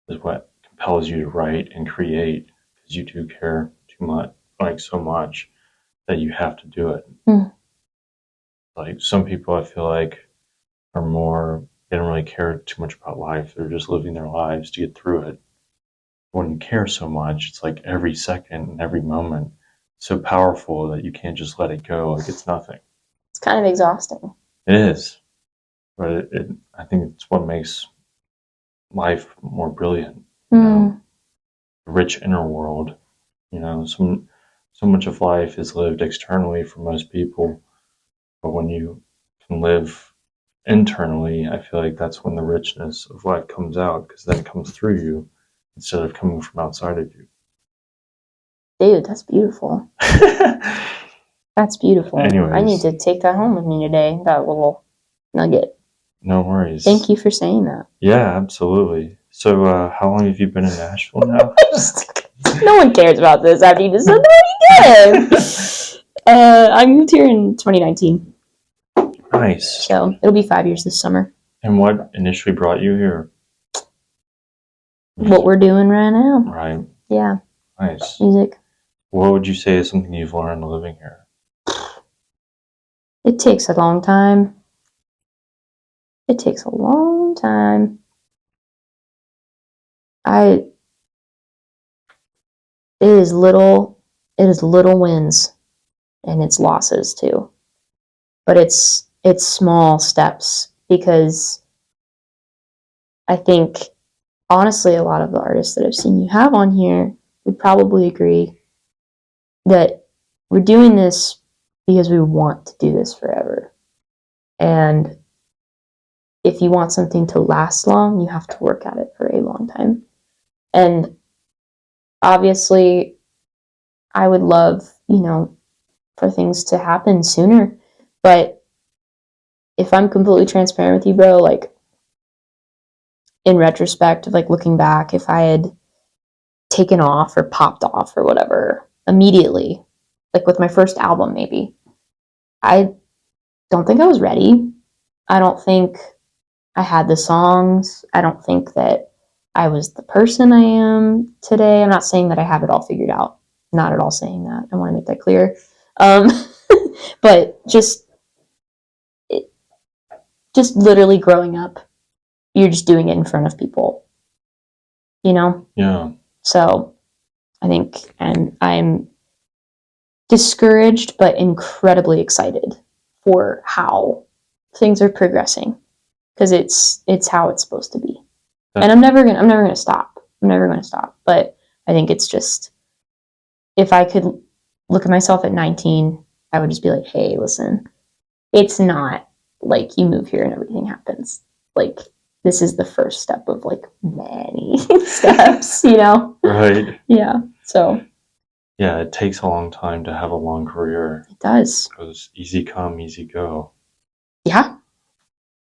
is what compels you to write and create because you do care too much, like so much that you have to do it. Like some people I feel like are more, they don't really care too much about life. They're just living their lives to get through it. When you care so much, it's like every second and every moment so powerful that you can't just let it go like it's nothing. It's kind of exhausting. It is, but I think it's what makes life more brilliant. You know, the rich inner world. You know, so much of life is lived externally for most people, but when you can live internally, I feel like that's when the richness of life comes out because then it comes through you instead of coming from outside of you. Dude, that's beautiful. That's beautiful. Anyways. I need to take that home with me today, that little nugget. No worries. Thank you for saying that. Yeah, absolutely. So, how long have you been in Nashville now? No one cares about this after you just said that again. I moved here in 2019. Nice. So it'll be 5 years this summer. And what initially brought you here? what we're doing right now. Right. Yeah. Nice. Music. What would you say is something you've learned living here? It takes a long time. It takes a long time. It is little wins and it's losses too. But it's small steps, because I think honestly a lot of the artists that I've seen you have on here would probably agree that we're doing this because we want to do this forever. And if you want something to last long, you have to work at it for a long time. And obviously, I would love, for things to happen sooner. But if I'm completely transparent with you, bro, like, in retrospect of like looking back, if I had taken off or popped off or whatever immediately, like with my first album, maybe, I don't think I was ready. I don't think I had the songs. I don't think that I was the person I am today. I'm not saying that I have it all figured out. Not at all saying that. I want to make that clear. But just literally growing up, you're just doing it in front of people, Yeah. So I think, and I'm discouraged, but incredibly excited for how things are progressing, because it's how it's supposed to be. And I'm never gonna stop. I'm never gonna stop. But I think it's just, if I could look at myself at 19, I would just be like, hey, listen, it's not like you move here and everything happens. Like, this is the first step of like many steps, Right. Yeah. So yeah, it takes a long time to have a long career. It does. Because easy come, easy go. Yeah.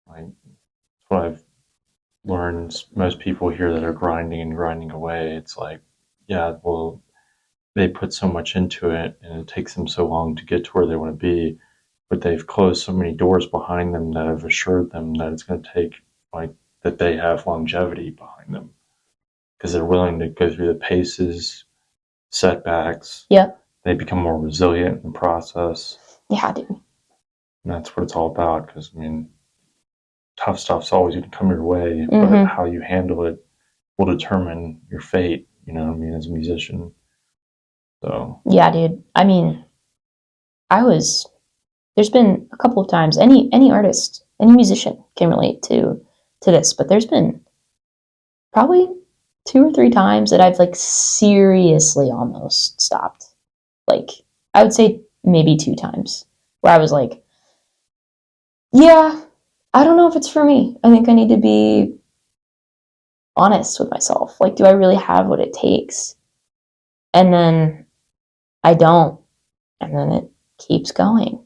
Like, that's what I've learned. Most people here that are grinding and grinding away, it's like, yeah, well, they put so much into it and it takes them so long to get to where they want to be, but they've closed so many doors behind them that have assured them that it's going to take, like, that they have longevity behind them because they're willing to go through the paces, setbacks. Yep. They become more resilient in the process. Yeah, dude. And that's what it's all about, because, I mean, tough stuff's always going to come your way, but how you handle it will determine your fate, as a musician. So. Yeah, dude. I mean, there's been a couple of times, any artist, any musician can relate to this, but there's been probably 2 or 3 times that I've like seriously almost stopped. Like, I would say maybe 2 times where I was like, yeah, I don't know if it's for me. I think I need to be honest with myself. Like, do I really have what it takes? And then I don't. And then it keeps going.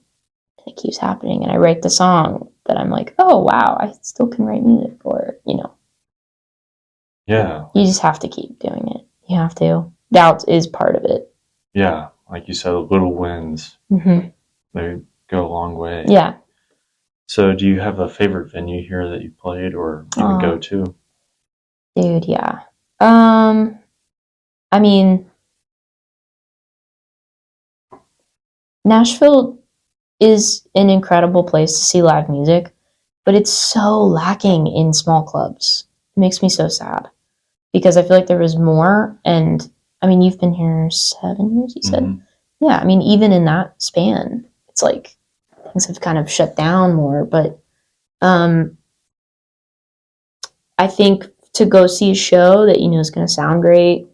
And it keeps happening. And I write the song that I'm like, oh, wow, I still can write music for it, Yeah. You just have to keep doing it. You have to. Doubt is part of it. Yeah. Like you said, little wins, they go a long way. Yeah. So do you have a favorite venue here that you played or even go to? Dude, yeah. I mean, Nashville is an incredible place to see live music, but it's so lacking in small clubs. It makes me so sad, because I feel like there was more. And I mean, you've been here 7 years, you said? Yeah, I mean, even in that span, it's like things have kind of shut down more. But I think to go see a show that is going to sound great,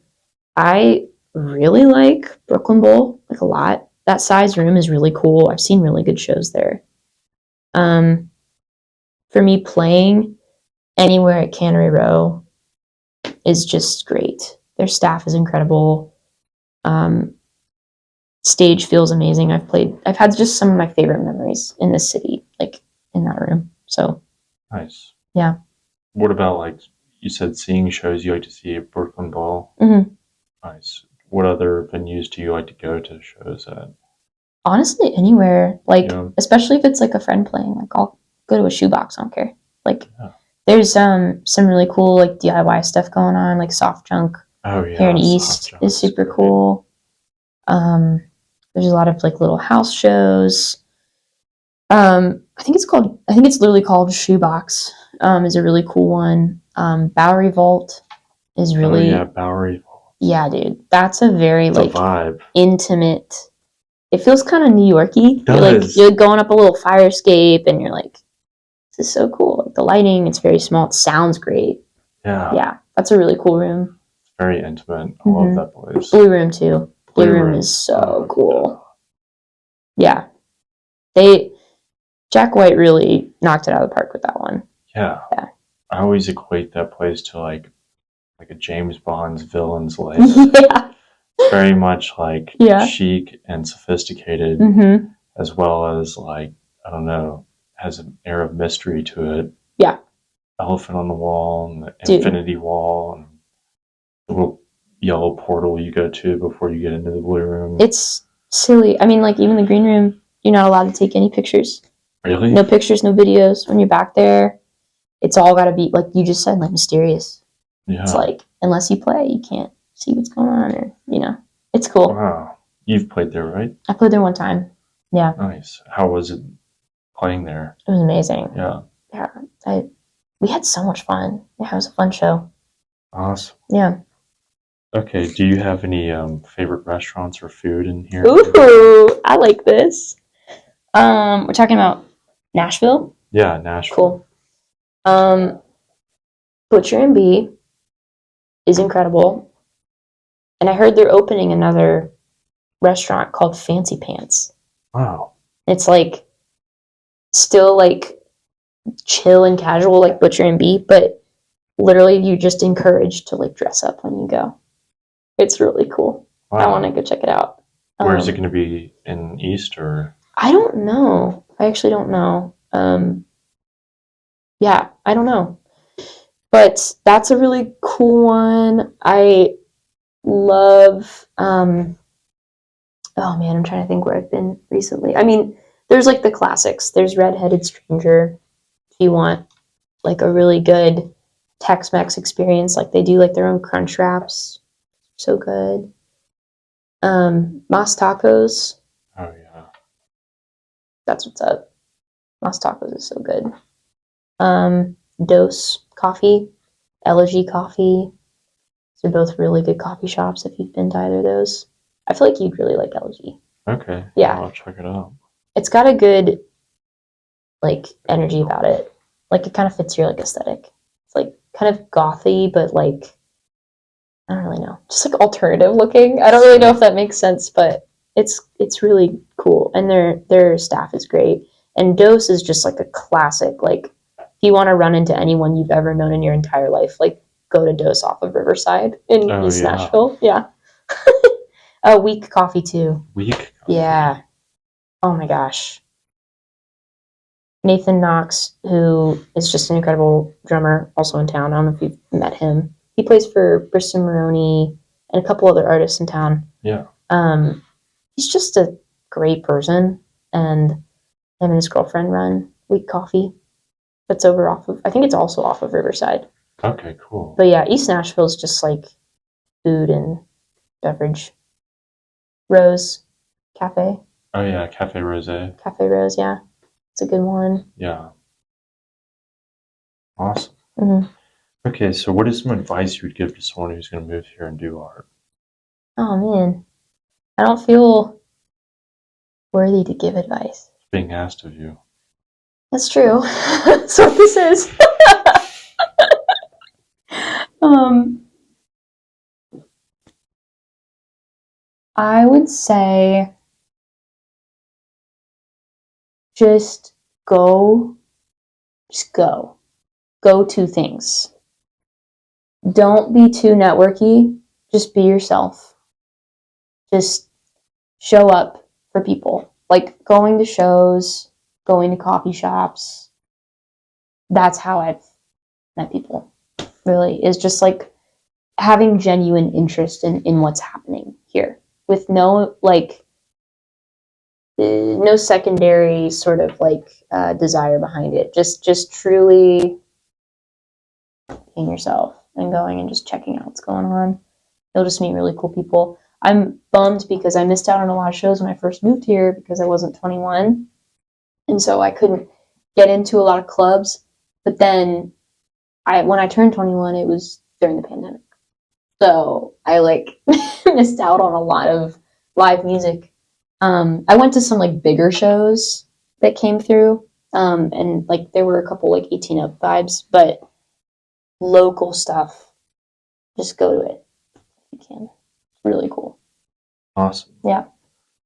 I really like Brooklyn Bowl, like, a lot. That size room is really cool. I've seen really good shows there. For me, playing anywhere at Cannery Row is just great. Their staff is incredible. Stage feels amazing. I've had just some of my favorite memories in this city, like, in that room. So nice. Yeah. What about, like, you said seeing shows you like to see at Brooklyn Bowl? Nice. What other venues do you like to go to shows at? Honestly, anywhere. Like, especially if it's like a friend playing. Like, I'll go to a shoebox. I don't care. Like, There's some really cool like DIY stuff going on, like Soft Junk Oh here in yeah, soft East is junk's super great. cool. There's a lot of like little house shows. I think it's literally called Shoebox. Is a really cool one. Bowery Vault is Oh yeah, really, Bowery. yeah, dude. That's a very It's a like vibe. intimate. It feels kind of New Yorky. Does. You're going up a little fire escape, and you're like, this is so cool. Like the lighting, it's very small. It sounds great. Yeah, Yeah, that's a really cool room. very intimate. I love Mhm. that place. Blue Room too. Blue Blue Room Room. is so Oh, cool. Yeah, they Jack White really knocked it out of the park with that one. yeah. Yeah. I always equate that place to like a James Bond's villain's lair. Yeah. It's very much like Yeah. chic and sophisticated, Mm-hmm. as well as like, I don't know, has an air of mystery to it. Yeah. Elephant on the wall and the Dude. infinity wall and the little yellow portal you go to before you get into the blue room. It's silly. I mean, like even the green room, you're not allowed to take any pictures. Really? No pictures, no videos. When you're back there, it's all got to be like you just said, like mysterious. Yeah. It's like unless you play, you can't see what's going on, or it's cool. Wow. You've played there, right? I played there one time. Yeah, Nice. How was it playing there? it was amazing. Yeah. Yeah, we had so much fun. Yeah, it was a fun show. Awesome. Yeah. Okay. Do you have any favorite restaurants or food in here? Ooh, I like this. We're talking about Nashville. Yeah, Nashville. Cool. Butcher and Bee is incredible, and I heard they're opening another restaurant called Fancy Pants. Wow. It's like still like chill and casual like Butcher and Bee, but literally you're just encouraged to like dress up when you go. It's really cool. Wow. I want to go check it out. Where is it going to be, in East or? I don't know. I actually don't know. Yeah, I don't know. But that's a really cool one. I love oh man, I'm trying to think where I've been recently. I mean, there's like the classics. There's Redheaded Stranger if you want like a really good Tex-Mex experience. Like they do like their own crunch wraps. So good. Mas Tacos. Oh yeah. That's what's up. Mas Tacos is so good. Dose Coffee, Elegy Coffee. They're both really good coffee shops if you've been to either of those. I feel like you'd really like Elegy. Okay. Yeah. I'll check it out. It's got a good like energy about it. Like it kind of fits your like aesthetic. It's like kind of gothy, but like I don't really know. Just like alternative looking. I don't really know if that makes sense, but it's really cool. And their staff is great. And Dose is just like a classic. Like if you want to run into anyone you've ever known in your entire life, like go to Dose off of Riverside in East Nashville. Yeah. Weak Coffee too. Weak Coffee. Yeah. Oh my gosh. Nathan Knox, who is just an incredible drummer, also in town. I don't know if you've met him. He plays for Bristol Maroney and a couple other artists in town. Yeah. He's just a great person, and him and his girlfriend run Weak Coffee. That's over off of, I think it's also off of Riverside. Okay, cool. But yeah, East Nashville is just like food and beverage. Rose Cafe. Oh yeah, Cafe Rosé. Cafe Rose, yeah. It's a good one. Yeah. Awesome. Mm-hmm. Okay, so what is some advice you would give to someone who's going to move here and do art? Oh man, I don't feel worthy to give advice. It's being asked of you. That's true. That's what this is. I would say just go. Just go. Go to things. Don't be too networky. Just be yourself. Just show up for people. Like going to shows, going to coffee shops. That's how I've met people. Really, is just like having genuine interest in what's happening here with no like no secondary sort of like desire behind it. Just truly being yourself and going and just checking out what's going on. You'll just meet really cool people. I'm bummed because I missed out on a lot of shows when I first moved here because I wasn't 21. And so I couldn't get into a lot of clubs. But then when I turned 21, it was during the pandemic. So I like missed out on a lot of live music. I went to some like bigger shows that came through. And like there were a couple like 18 up vibes, but local stuff, just go to it if you can. It's really cool. Awesome. Yeah.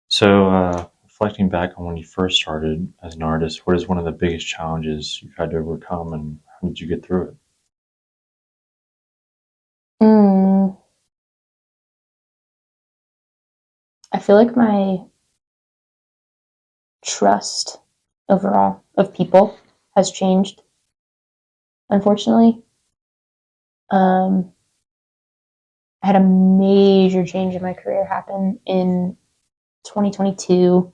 So, reflecting back on when you first started as an artist, what is one of the biggest challenges you've had to overcome, and how did you get through it? I feel like my trust overall of people has changed, unfortunately. I had a major change in my career happen in 2022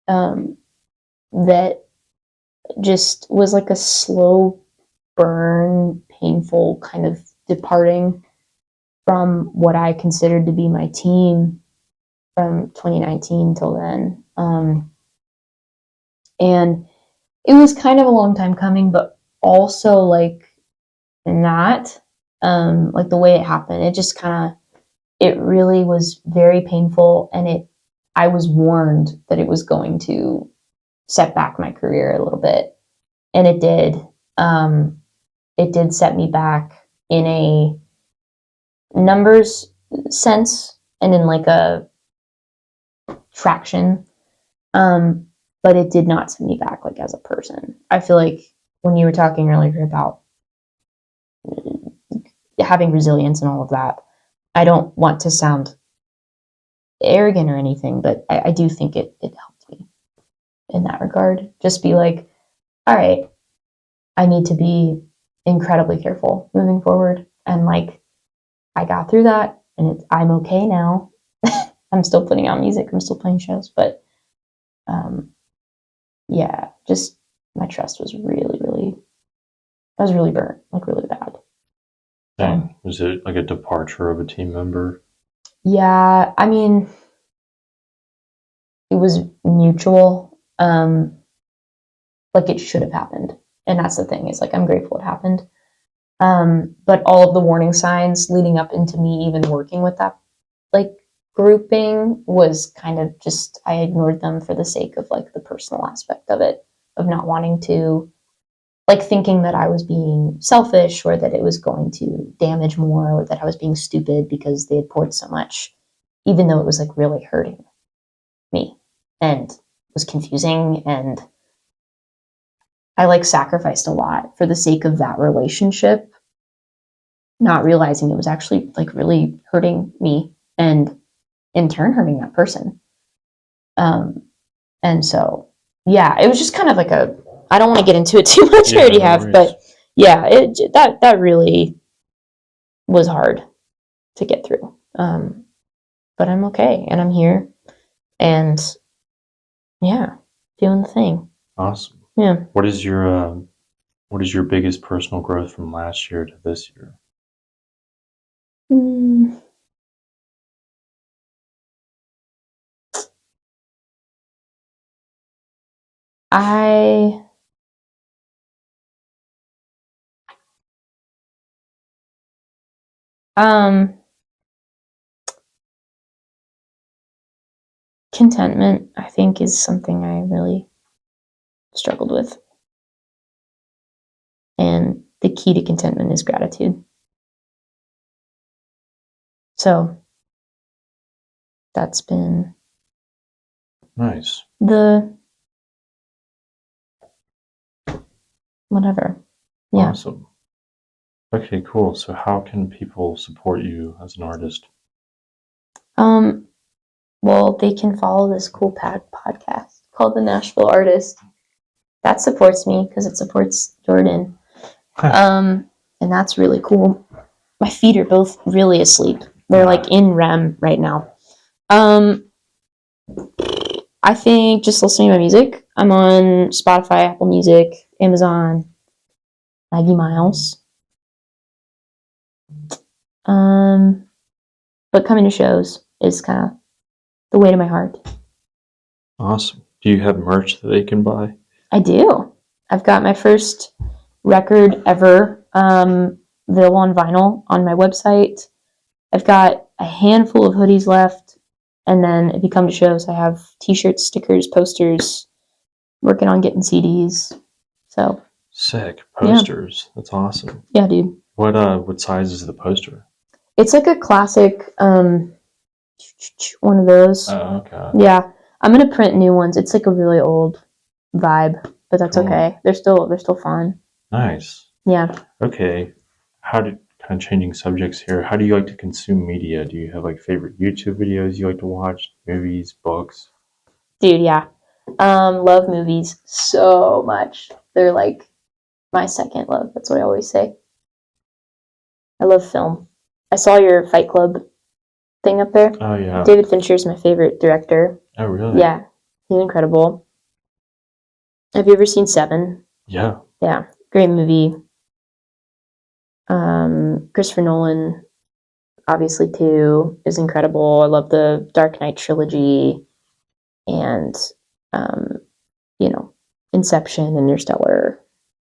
that just was like a slow burn, painful kind of departing from what I considered to be my team from 2019 till then. And it was kind of a long time coming, but also like not like the way it happened. It just kind of, it really was very painful, and I was warned that it was going to set back my career a little bit, and it did. It did set me back in a numbers sense and in like a traction. But it did not set me back like as a person. I feel like when you were talking earlier about having resilience and all of that, I don't want to sound arrogant or anything, but I do think it helped me in that regard. Just be like, all right, I need to be incredibly careful moving forward. And like, I got through that, and I'm okay now. I'm still putting out music. I'm still playing shows, but yeah, just my trust was really, I was really burnt, like really bad. Dang, was it like a departure of a team member? Yeah, I mean, it was mutual. Like it should have happened. And that's the thing, is like I'm grateful it happened. But all of the warning signs leading up into me even working with that like grouping was kind of just, I ignored them for the sake of like the personal aspect of it, of not wanting to, like thinking that I was being selfish or that it was going to damage more or that I was being stupid because they had poured so much, even though it was like really hurting me and was confusing. And I like sacrificed a lot for the sake of that relationship, not realizing it was actually like really hurting me and in turn hurting that person. And so, yeah, it was just kind of like I don't want to get into it too much. I already have, but yeah, that really was hard to get through. But I'm okay, and I'm here, and yeah, doing the thing. Awesome. Yeah. What is your biggest personal growth from last year to this year? I contentment, I think, is something I really struggled with. And the key to contentment is gratitude. So that's been Nice. the whatever. Yeah. Awesome. Okay, cool. So how can people support you as an artist? Well, they can follow this cool podcast called The Nashville Artist. That supports me because it supports Jordan. And that's really cool. My feet are both really asleep. They're like in REM right now. I think just listening to my music. I'm on Spotify, Apple Music, Amazon, Maggie Miles. But coming to shows is kind of the way to my heart. Awesome. Do you have merch that they can buy? I do. I've got my first record ever available on vinyl on my website. I've got a handful of hoodies left. And then if you come to shows, I have t-shirts, stickers, posters, working on getting CDs. So Sick. Posters. Yeah. That's awesome. Yeah, dude. What size is the poster? It's like a classic one of those. Oh, okay. Yeah. I'm gonna print new ones. It's like a really old vibe, but that's cool. Okay. They're still fun. Nice. Yeah. Okay. Kind of changing subjects here. How do you like to consume media? Do you have like favorite YouTube videos you like to watch? Movies, books? Dude, yeah. Love movies so much. They're like my second love. That's what I always say. I love film. I saw your Fight Club thing up there. Oh, yeah. David Fincher is my favorite director. Oh, really? Yeah. He's incredible. Have you ever seen Seven? Yeah. Yeah. Great movie. Christopher Nolan, obviously, too, is incredible. I love the Dark Knight trilogy and, Inception, Interstellar,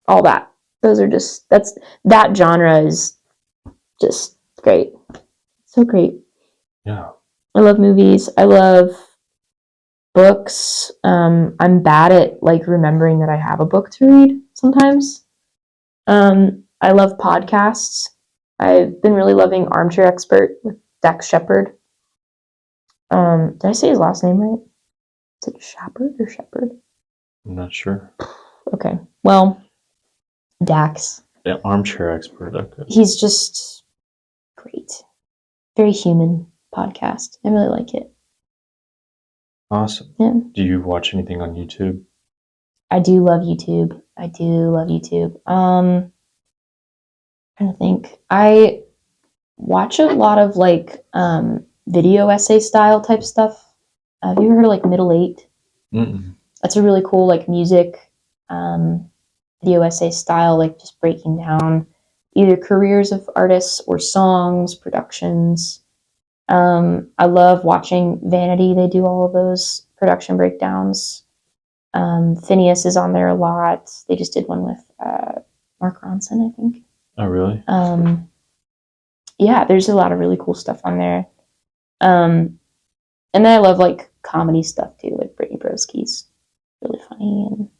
all that. Those are that genre is just great. So great. Yeah. I love movies. I love books. I'm bad at like remembering that I have a book to read sometimes. I love podcasts. I've been really loving Armchair Expert with Dax Shepard. Did I say his last name right? Is it Shepard or Shepard? I'm not sure. Okay. Well, Dax. Yeah, Armchair Expert. Okay. He's just great. Very human podcast. I really like it. Awesome. Yeah. Do you watch anything on YouTube? I do love YouTube. I'm trying to think. I watch a lot of like video essay style type stuff. Have you ever heard of like Middle 8? Mm-mm. That's a really cool like music video essay style, like just breaking down either careers of artists or songs, productions. I love watching Vanity. They do all of those production breakdowns. Phineas is on there a lot. They just did one with Mark Ronson, I think. Oh, really? Yeah, there's a lot of really cool stuff on there. And then I love like comedy stuff too, like Brittany Broski's really funny,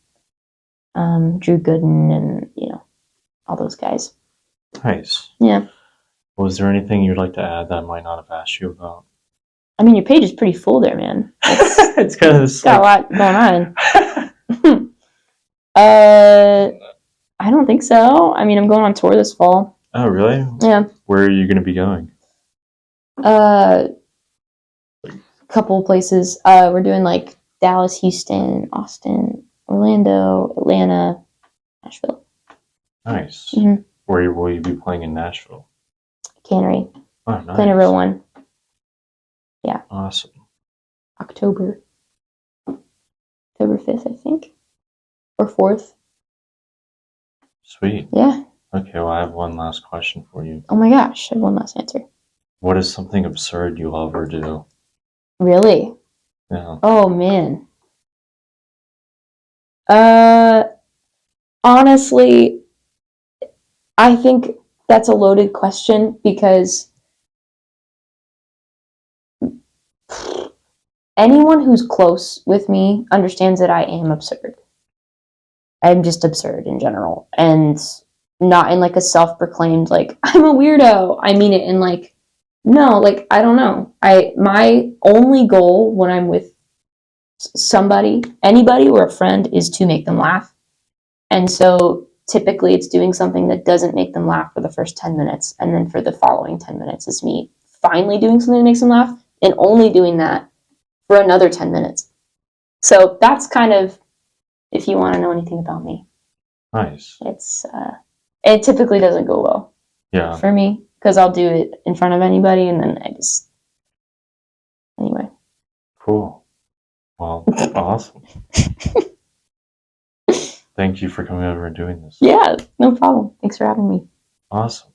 and Drew Gooden, and all those guys. Nice. Yeah. Was there anything you'd like to add that I might not have asked you about? I mean, your page is pretty full there, man. It's got a lot going on. I don't think so. I mean, I'm going on tour this fall. Oh, really? Yeah. Where are you going to be going? Couple of places. We're doing like Dallas, Houston, Austin, Orlando, Atlanta, Nashville. Nice. Mm-hmm. Where will you be playing in Nashville? Cannery. Oh, nice. Playing a real one. Yeah. Awesome. October 5th, I think. Or 4th. Sweet. Yeah. Okay, well, I have one last question for you. Oh my gosh, I have one last answer. What is something absurd you love or do? Really? Yeah. Oh, man. Honestly, I think that's a loaded question because anyone who's close with me understands that I am absurd. I'm just absurd in general, and not in like a self-proclaimed like I'm a weirdo. I mean it in like, no, like I don't know. My only goal when I'm with somebody, anybody or a friend, is to make them laugh. And so typically it's doing something that doesn't make them laugh for the first 10 minutes, and then for the following 10 minutes is me finally doing something that makes them laugh, and only doing that for another 10 minutes. So that's kind of, if you want to know anything about me. Nice. It typically doesn't go well. Yeah. For me, because I'll do it in front of anybody, and then anyway. Cool. Well, awesome. Thank you for coming over and doing this. Yeah, no problem. Thanks for having me. Awesome.